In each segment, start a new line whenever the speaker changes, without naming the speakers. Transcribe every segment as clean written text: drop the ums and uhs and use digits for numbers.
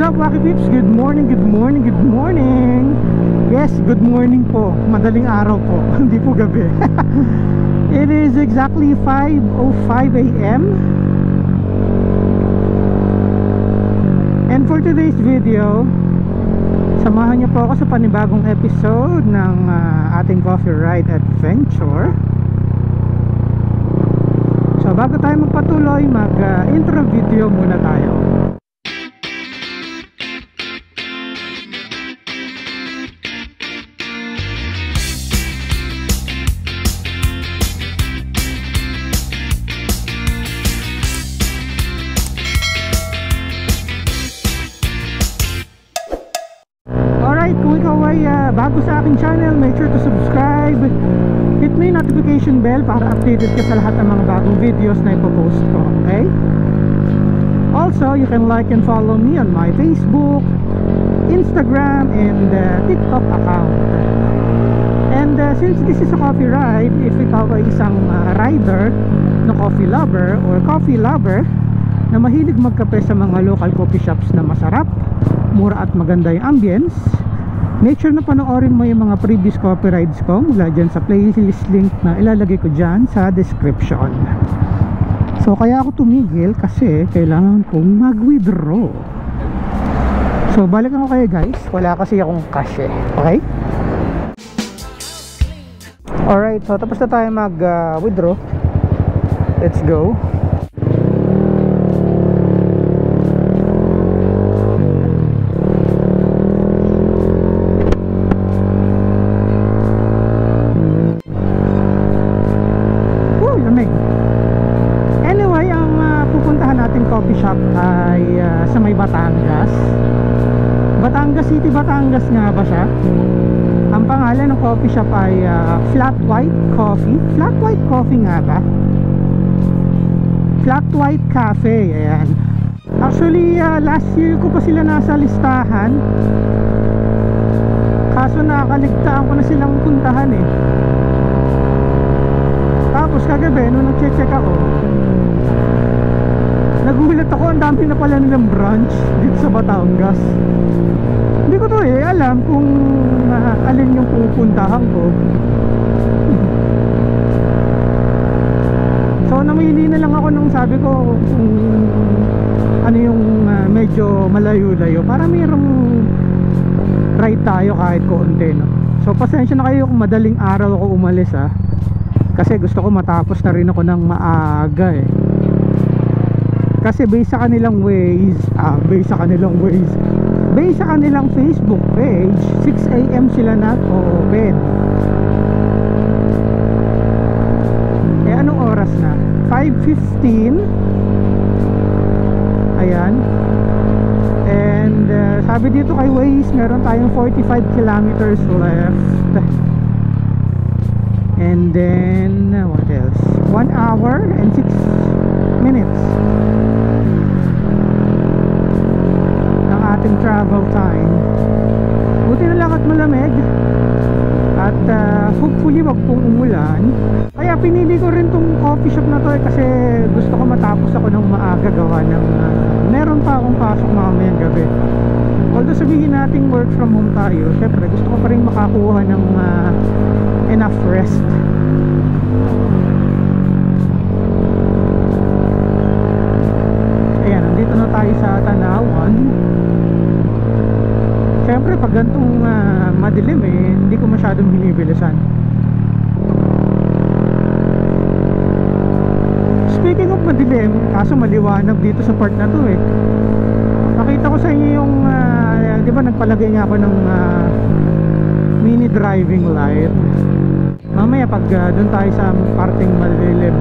up, Wacky Peeps? Good morning, good morning, good morning. Yes, good morning po. Madaling araw po, hindi po gabi. It is exactly 5:05 a.m. And for today's video, samahan niyo po ako sa panibagong episode ng ating coffee ride adventure. So bago tayo magpatuloy, mag-intro video muna tayo. Kung ikaw ay bago sa aking channel, make sure to subscribe, hit mo yung notification bell para updated ka sa lahat ng mga bagong videos na ipopost ko, okay? Also, you can like and follow me on my Facebook, Instagram, and TikTok account. And since this is a coffee ride, if ikaw ay isang rider na coffee lover or coffee lover na mahilig magkape sa mga local coffee shops na masarap, mura at maganda yung ambience, make sure na panoorin mo yung mga previous coffee rides ko mula dyan sa playlist link na ilalagay ko dyan sa description. So kaya ako tumigil kasi kailangan kong mag-withdraw. So balik ako kayo guys, wala kasi akong cash okay? Alright, so tapos na tayo mag-withdraw. Let's go. Coffee shop ay sa may Batangas, Batangas City, Batangas nga ba siya? Ang pangalan ng coffee shop ay Flat White Coffee. Flat White Coffee nga ba? Flat White Cafe, ayan. Actually last year ko pa sila nasa listahan, kaso nakakaligtaan ko na silang puntahan Tapos kagabi nung nag-check ako, nagulat ako, ang dami na pala nilang branch dito sa Batangas. Hindi ko to alam kung alin yung pupuntahan ko. So namili na lang ako nung sabi ko kung ano yung medyo malayo-layo para mayroong ride tayo kahit konti, no? So pasensya na kayo kung madaling araw ako umalis kasi gusto ko matapos na rin ako ng maaga kasi based sa kanilang based sa kanilang Facebook page, 6 AM sila nag-open. Anong oras na? 5:15. Ayan. And sabi dito kay Waze, meron tayong 45 kilometers left. And then what else? 1 hour and 6 minutes ang ating travel time. Buti na lang at malamig at hopefully wag pong umulan. Kaya pinili ko rin tong coffee shop na to kasi gusto ko matapos ako ng maaga gawa ng meron pa akong pasok mamayang gabi. Although sabihin natin work from home tayo, syempre gusto ko pa rin makakuha ng enough rest. Ayan, nandito na tayo sa Tanawan. Syempre pag gantong madilim hindi ko masyadong binibilisan. Speaking of madilim, kaso maliwanag dito sa part na to Nakita ko sa inyo yung di ba nagpalagay nga ako ng mini driving light. Mamaya pag doon tayo sa parting malilim,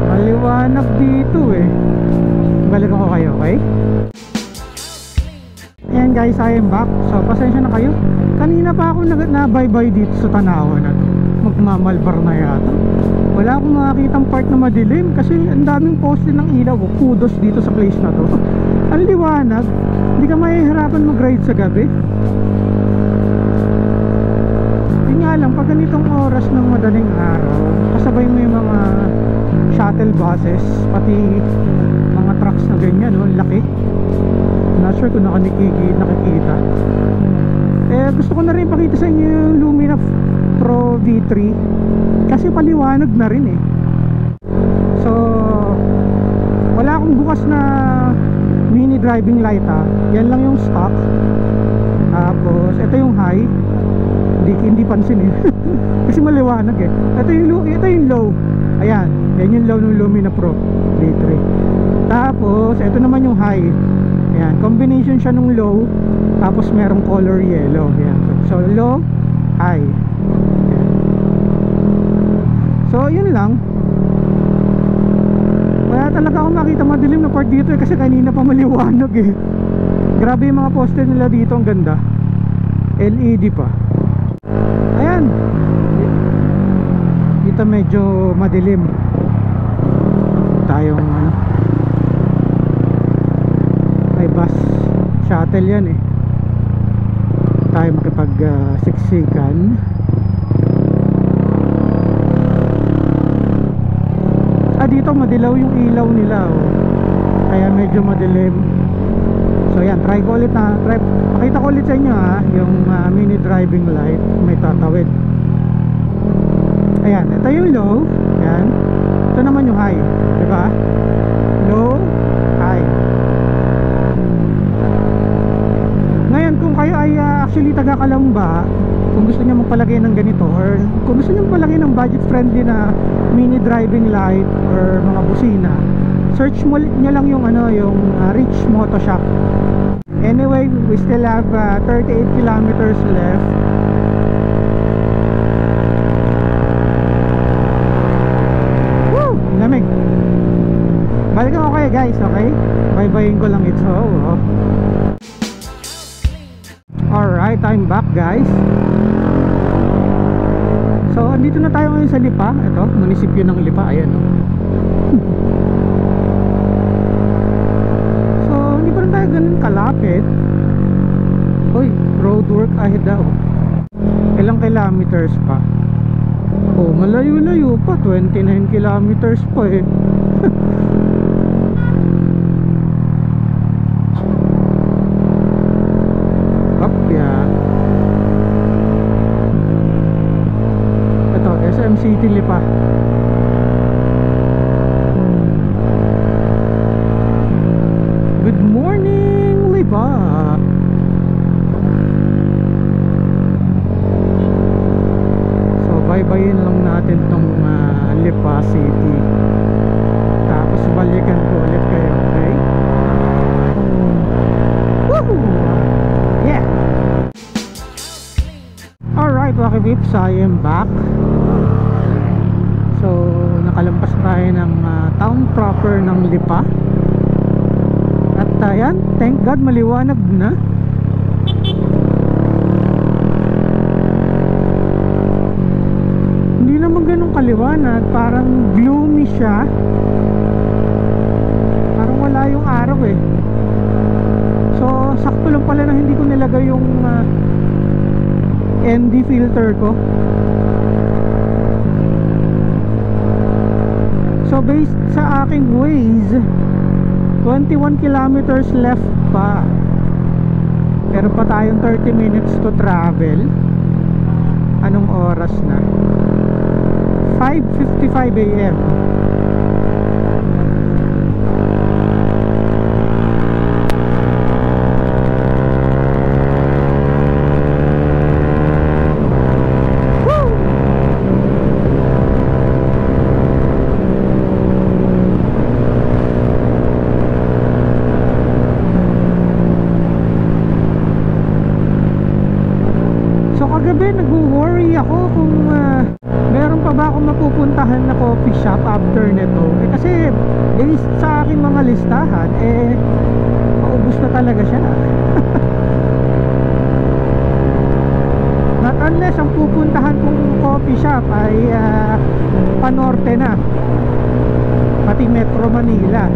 maliwanag dito balik ako kayo, okay? Ayan guys, I am back. So pasensya na kayo, kanina pa ako nabaybay dito sa Tanawan na to. Magmamalbar na yata. Wala akong makakitang part na madilim kasi ang daming poste ng ilaw. Kudos dito sa place na to. Ang liwanag, hindi ka mahihirapan mag-ride sa gabi. Hindi nga lang, pag ganitong oras ng madaling araw, kasabay mo yung mga shuttle buses, pati mga trucks na ganyan, laki. Not sure kung nakikita. Gusto ko na rin pakita sa inyo yung Lumina Pro V3 kasi paliwanag na rin eh. So wala akong bukas na mini driving light yan lang yung stock. Tapos ito yung high, hindi pansin eh kasi maliwanag eh. Ito yung low, ayan, yan yung low ng Lumina Pro V3. Tapos ito naman yung high, ayan, combination siya ng low tapos merong color yellow, ayan. So low, high, ayan. So yun lang. Wala talaga akong makita madilim na part dito eh, kasi kanina pa maliwanag eh. Grabe yung mga poster nila dito, ang ganda, LED pa. Ayan, dito medyo madilim. Tayong may bus shuttle yan eh, tayo makipag siksikan. Dito madilaw yung ilaw nila oh. Kaya medyo madilim. So yan, try ko ulit pakita ko ulit sa inyo yung mini driving light, may tatawid. Ayan, ito yung low, yan. Ito naman yung high, diba? Low, high. Ngayon kung kayo ay actually taga Calamba, kung gusto niyo magpalagay ng ganito, or kung gusto niyo magpalagay ng budget friendly na mini driving light or mga busina, search mo niyo lang yung yung Rich Moto Shop. Anyway, we still have 38 kilometers left. Woo! Lamig. Balikan ko kayo guys, okay? Bye-byein ko lang ito. Alright, I'm back guys. So andito na tayo ngayon sa Lipa. Ito, munisipyo ng Lipa. Ayan So hindi pa rin tayo ganun kalapit. Uy, road work ahead daw. Ilang kilometers pa? Oh, malayo-layo pa, 29 kilometers pa eh. Ito, SM City Lipa. Good morning Lipa. So bye-byein lang natin tong Lipa City, tapos balikan ko ulit kayo, okay? Woohoo! Yeah! Alright Wacky Vips, I am back. So nakalampas tayo ng town proper ng Lipa. At ayan, thank God maliwanag na. Hindi naman ganun kaliwanag, parang gloomy siya. Parang wala yung araw eh. So sakto lang pala na hindi ko nilagay yung ND filter ko. So based sa aking Waze, 21 kilometers left pa. Pero pa tayong 30 minutes to travel. Anong oras na? 5:55 AM. Kagabi nag-worry ako kung meron pa ba akong mapupuntahan na coffee shop after nito kasi based sa aking mga listahan maubos na talaga siya. Not unless ang pupuntahan kong coffee shop ay panorte na, pati Metro Manila.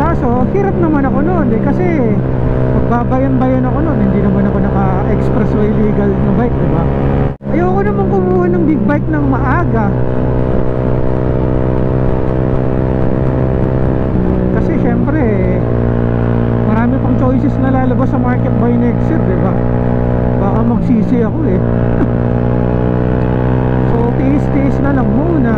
Kaso hirap naman ako noon kasi magbabayan-bayan ako noon, hindi naman ako naka expressway legal na bike, diba? mag-bike ng maaga. Kasi syempre marami pang choices na lalabas sa market by next year, diba? Baka magsisi ako eh. So tiis-tiis na lang muna.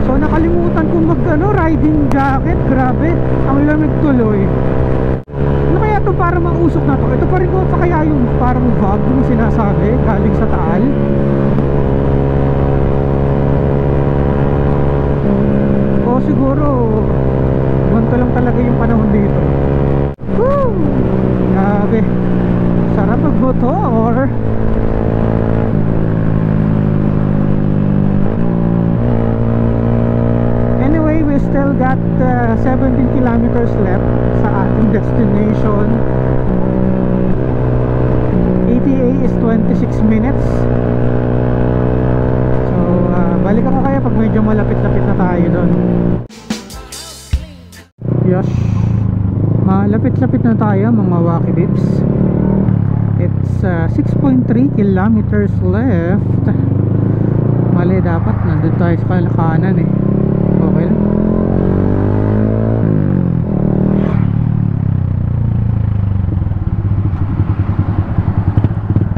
So nakalimutan kong mag riding jacket. Grabe, ang lamig tuloy. Ano kaya to para mausok na to? Ito pa rin ko pa kaya yung parang vlog yung sinasabi galing sa Taal. O siguro ganito lang talaga yung panahon dito. Woo! Grabe, sarap magmotor. Anyway, we still got 17 kilometers left sa ating destination. ETA is 26 minutes. So balik ako kaya pag medyo malapit-lapit na tayo doon. Yes, malapit-lapit na tayo mga Wacky Bibs. It's 6.3 kilometers left. Mali, dapat nandun tayo sa kanan eh. Okay lang.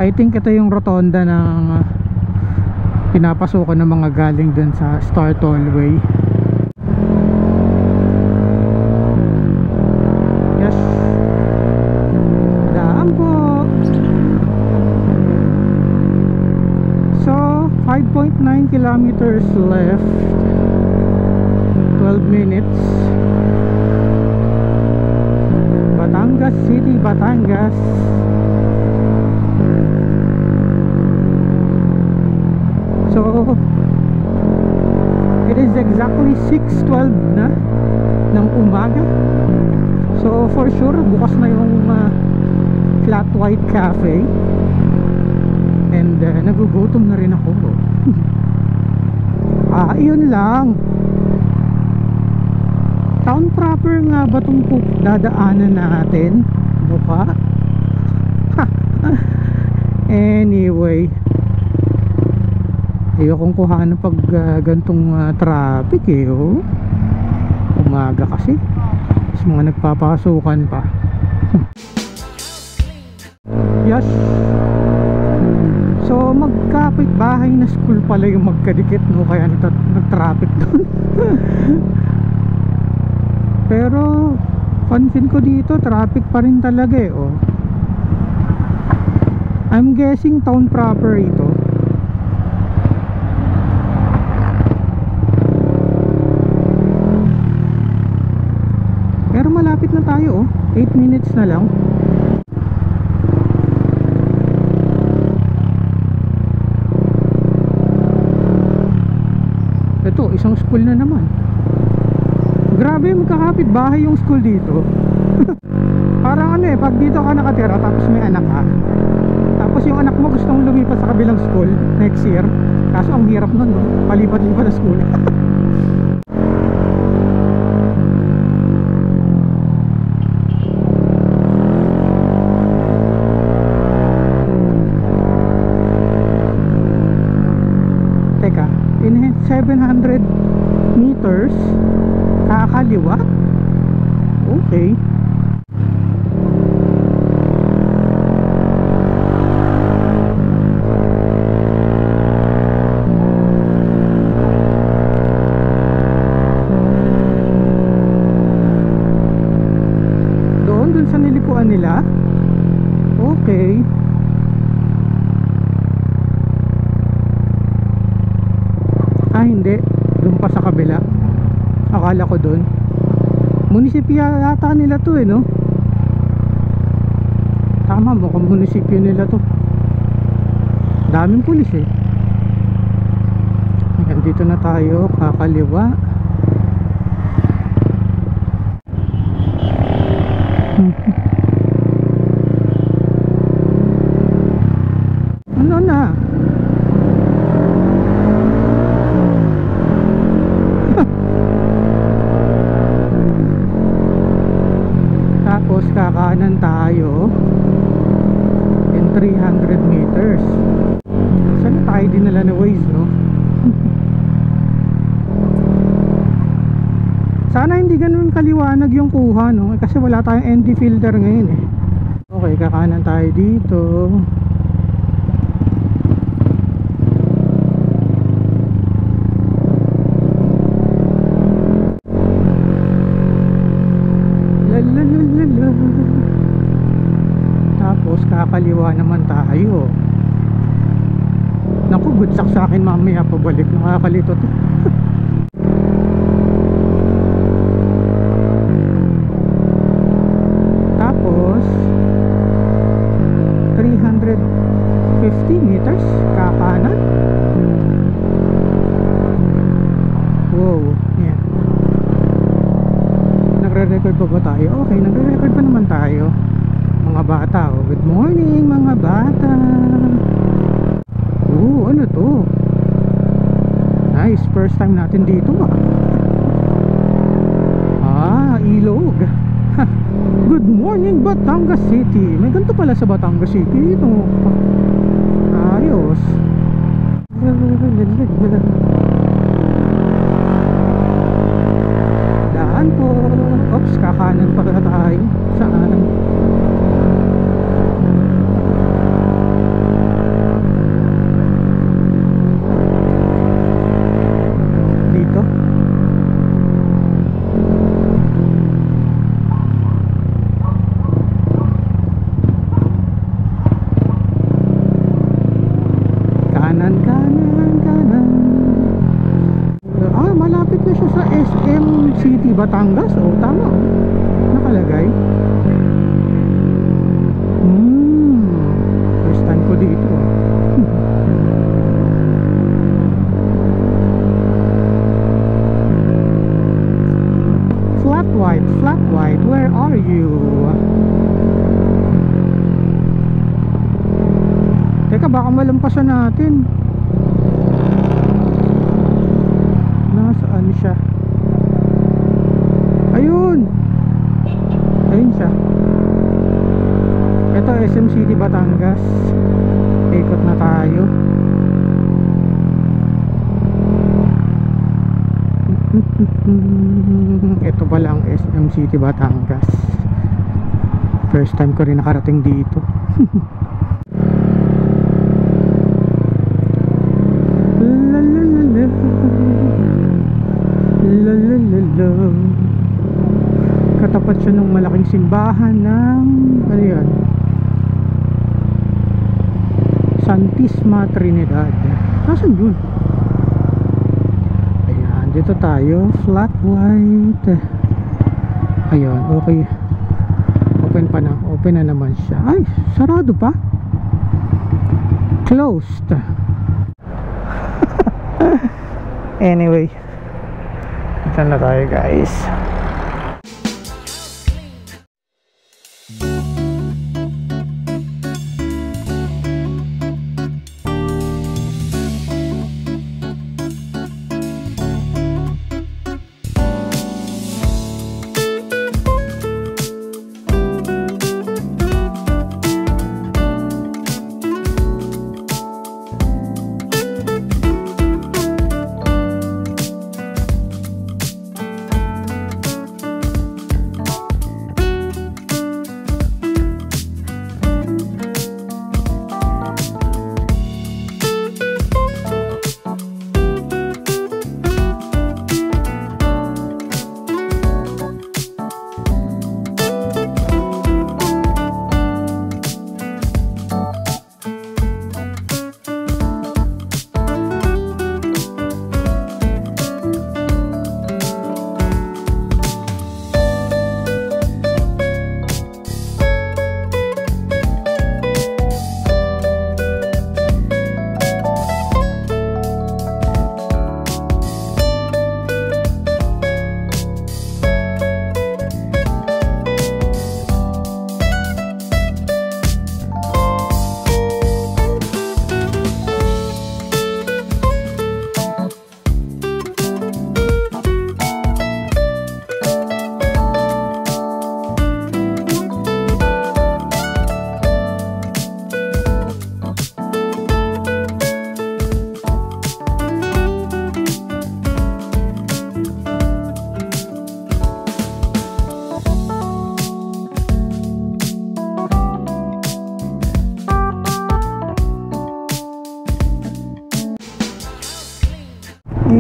I think ito yung rotonda ng pinapasukan ng mga galing dun sa Star Tollway. Yes, daan po. So 5.9 kilometers left, 12 minutes. Batangas City, Batangas. So it is exactly 6:12 na ng umaga. So for sure bukas na yung Flat White Cafe. And nagugutom na rin ako. Yun lang. Town proper nga ba itong dadaanan natin? Mukha. Anyway, ayokong kuhanan pag gantong traffic eh. Oh. Umaga kasi mas mga nagpapasukan pa. Yes. So magkapit bahay na school pala yung magkadikit, no? Kaya nag-traffic doon. Pero pansin ko dito traffic pa rin talaga eh. Oh. I'm guessing town proper ito. Pero malapit na tayo oh. 8 minutes na lang. Ito, isang school na naman. Grabe, magkakapit bahay yung school dito. Parang ano eh, pag dito ka nakatira tapos may anak ka, tapos yung anak mo gustong lumipat sa kabilang school next year, kaso ang hirap nun, no? Palipat-lipat na school. Teka, in 700 meters kakaliwa. Okay. Doon sa nilikuan nila. Okay. Hindi, doon pa sa kabila. Akala ko doon. Munisipyo yata nila to eh, no? Tama, mukhang munisipyo nila to. Daming pulis eh. Ayan, dito na tayo, kakaliwa. Ano na? kakanan tayo in 300 meters. Sana tayo dinala na Waze, no? Sana hindi ganun kaliwanag yung kuha, no? Kasi wala tayong ND filter ngayon eh. Okay, kakanan tayo dito. Lalalala. Tapos kakaliwa naman tayo. Naku, gudsak sa akin mamaya pabalik. Nakakalito to. Tapos 350 meters kakanan. Wow, yeah. Nagre-record pa ba tayo? Okay, nagre-record pa naman tayo. Mga bata, oh. Good morning mga bata. Ano to? Nice, first time natin dito Ilog. Good morning Batangas City. May ganito pala sa Batangas City ito. Ayos. Daan po. Oops, kakanan pa tayo. Saan? Dito. Kanan. Malapit na siya sa SM City Batangas. Tama. Nakalagay. First time ko dito. Flat white, where are you? Teka, baka malampasan natin. Nasaan siya? Ayun siya. Ito SM City Batangas. Ikot na tayo. Ito pa lang SM City Batangas. First time ko rin nakarating dito. Katapat siya ng malaking simbahan ng ano yan? Santisma Trinidad. Nasaan yun? Ayan, dito tayo. Flat white. Ayan, okay. Open na naman siya. Ay, sarado pa. Closed. Anyway, ito na tayo guys.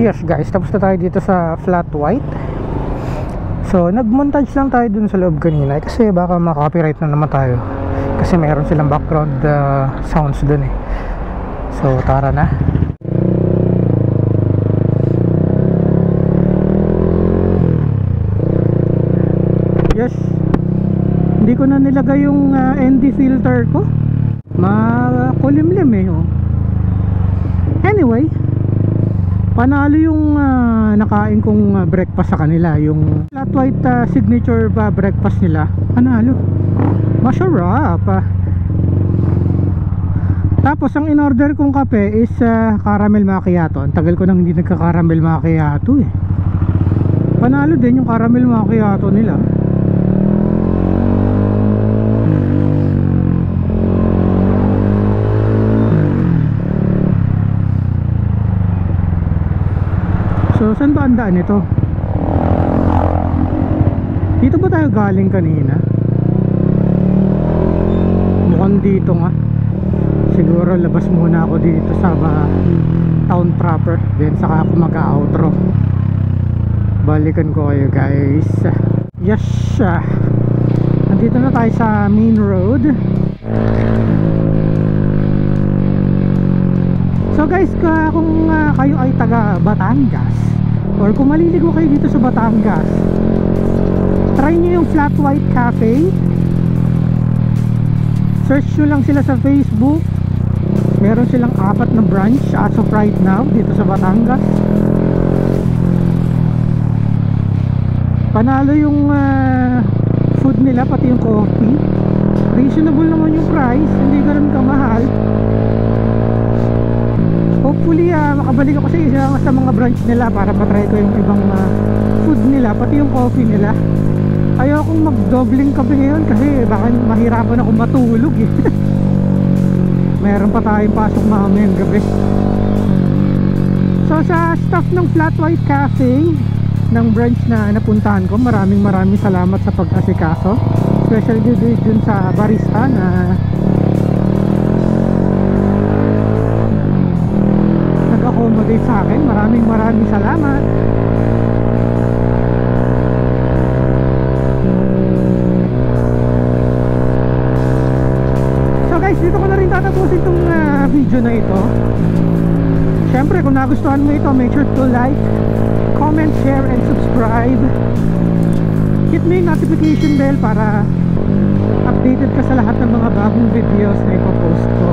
Yes guys, tapos na tayo dito sa flat white. So nag-montage lang tayo dun sa loob kanina kasi baka ma-copyright na naman tayo, kasi mayroon silang background sounds dun eh. So tara na. Yes, hindi ko na nilagay yung ND filter ko, makulimlim eh oh. Anyway, panalo yung nakain kong breakfast sa kanila, yung flat white signature breakfast nila. Panalo, masarap. Tapos ang in-order kong kape is caramel macchiato. Ang tagal ko nang hindi nagka-caramel macchiato eh. Panalo din yung caramel macchiato nila. So saan ba ang daan ito? Dito ba tayo galing kanina? Mukhang dito nga. Siguro labas muna ako dito sa town proper, then saka ako mag-outro. Balikan ko kayo guys. Yes, nandito na tayo sa main road. So guys, kung kayo ay taga Batangas, or kung maliligo kayo dito sa Batangas, try nyo yung Flat White Cafe. Search nyo lang sila sa Facebook. Meron silang 4 na branch as of right now dito sa Batangas. Panalo yung food nila, pati yung coffee. Reasonable naman yung price, hindi ganoon kamahal. Hopefully makabalik ako sa mga branch nila para matry ko yung ibang food nila, pati yung coffee nila. Ayokong mag-dobling kape ngayon kasi baka mahirapan ako matulog eh. Meron pa tayong pasok mamayang gabi. So sa staff ng Flat White Cafe ng branch na napuntahan ko, maraming salamat sa pag-asikaso, especially dun sa barista na nag-accommodate sa akin. Maraming salamat. So guys, dito ko na rin tatapusin itong video na ito. Syempre kung nagustuhan mo ito, make sure to like, comment, share, and subscribe. Hit mo yung notification bell para updated ka sa lahat ng mga bagong videos na ipopost ko.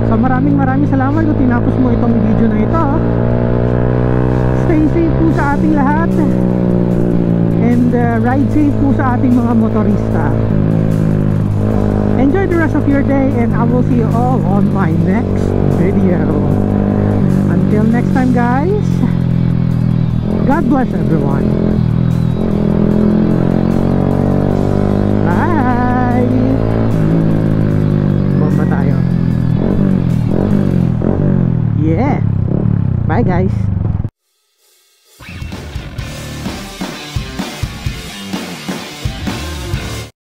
So maraming salamat kung tinapos mo itong video na ito. Stay safe po sa ating lahat, and ride safe po sa ating mga motorista. Enjoy the rest of your day, and I will see you all on my next video. Until next time guys, God bless everyone. Bye. Bomba tayo. Yeah. Bye guys.